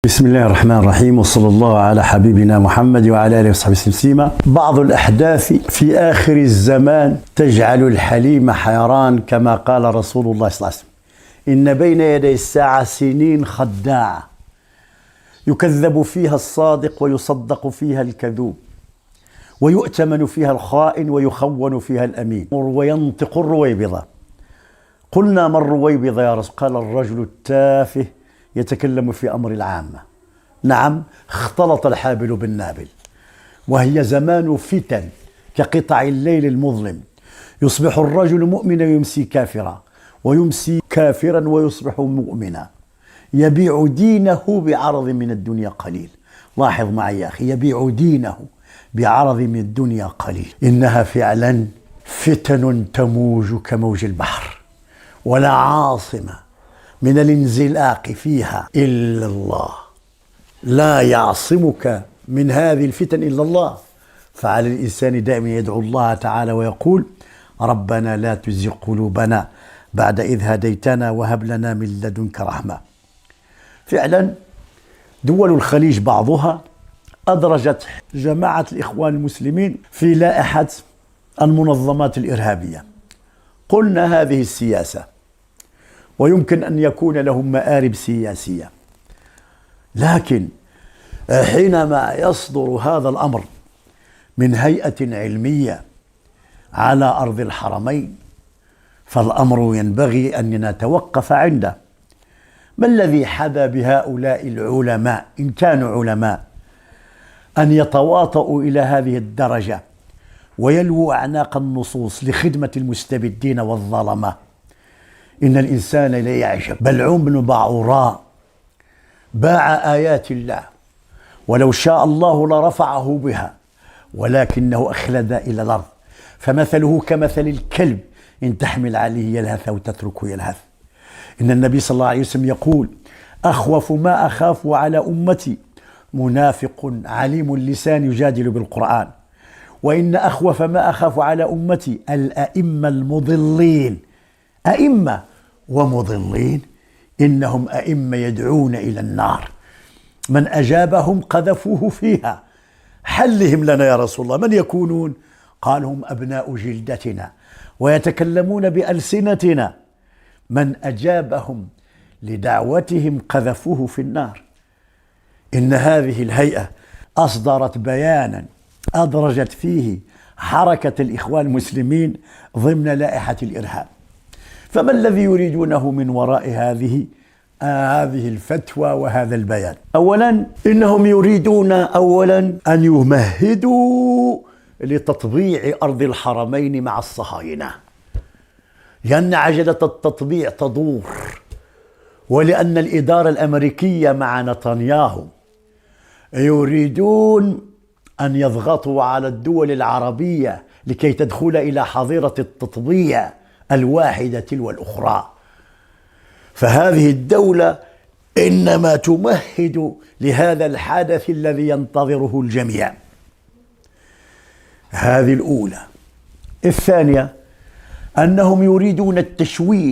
بسم الله الرحمن الرحيم، وصلى الله على حبيبنا محمد وعلى آله وصحبه وسلم. بعض الأحداث في آخر الزمان تجعل الحليم حيران، كما قال رسول الله صلى الله عليه وسلم: إن بين يدي الساعة سنين خداعة يكذب فيها الصادق ويصدق فيها الكذوب، ويؤتمن فيها الخائن ويخون فيها الأمين، وينطق الرويبضة. قلنا: ما الرويبضة يا رسول؟ قال: الرجل التافه يتكلم في أمر العامة. نعم، اختلط الحابل بالنابل، وهي زمان فتن كقطع الليل المظلم. يصبح الرجل مؤمنا ويمسي كافرا، ويمسي كافرا ويصبح مؤمنا، يبيع دينه بعرض من الدنيا قليل. لاحظ معي يا أخي، يبيع دينه بعرض من الدنيا قليل. إنها فعلا فتن تموج كموج البحر، ولا عاصم من الانزلاق فيها إلا الله. لا يعصمك من هذه الفتن إلا الله. فعلى الإنسان دائما يدعو الله تعالى ويقول: ربنا لا تزغ قلوبنا بعد إذ هديتنا وهب لنا من لدنك رحمة. فعلا دول الخليج بعضها أدرجت جماعة الإخوان المسلمين في لائحة المنظمات الإرهابية. قلنا: هذه السياسة، ويمكن أن يكون لهم مآرب سياسية، لكن حينما يصدر هذا الأمر من هيئة علمية على أرض الحرمين، فالأمر ينبغي أن نتوقف عنده. ما الذي حدا بهؤلاء العلماء، إن كانوا علماء، أن يتواطؤوا إلى هذه الدرجة ويلووا أعناق النصوص لخدمة المستبدين والظلمة؟ إن الإنسان لا يعجب. بلعوم بن بعوراء باع آيات الله، ولو شاء الله لرفعه بها، ولكنه أخلد إلى الأرض. فمثله كمثل الكلب إن تحمل عليه يلهث أو تتركه يلهث. إن النبي صلى الله عليه وسلم يقول: أخوف ما أخاف على أمتي منافق عليم اللسان يجادل بالقرآن، وإن أخوف ما أخاف على أمتي الأئمة المضلين. أئمة ومضلين، إنهم أئمة يدعون إلى النار، من أجابهم قذفوه فيها. حلهم لنا يا رسول الله، من يكونون؟ قال: هم أبناء جلدتنا ويتكلمون بألسنتنا، من أجابهم لدعوتهم قذفوه في النار. إن هذه الهيئة أصدرت بيانا أدرجت فيه حركة الإخوان المسلمين ضمن لائحة الإرهاب. فما الذي يريدونه من وراء هذه الفتوى وهذا البيان؟ أولا، إنهم يريدون أن يمهدوا لتطبيع أرض الحرمين مع الصهاينة، لأن عجلة التطبيع تدور، ولأن الإدارة الأمريكية مع نتنياهو يريدون أن يضغطوا على الدول العربية لكي تدخل إلى حظيرة التطبيع الواحدة تلو الأخرى. فهذه الدولة إنما تمهد لهذا الحدث الذي ينتظره الجميع. هذه الأولى. الثانية، أنهم يريدون التشويه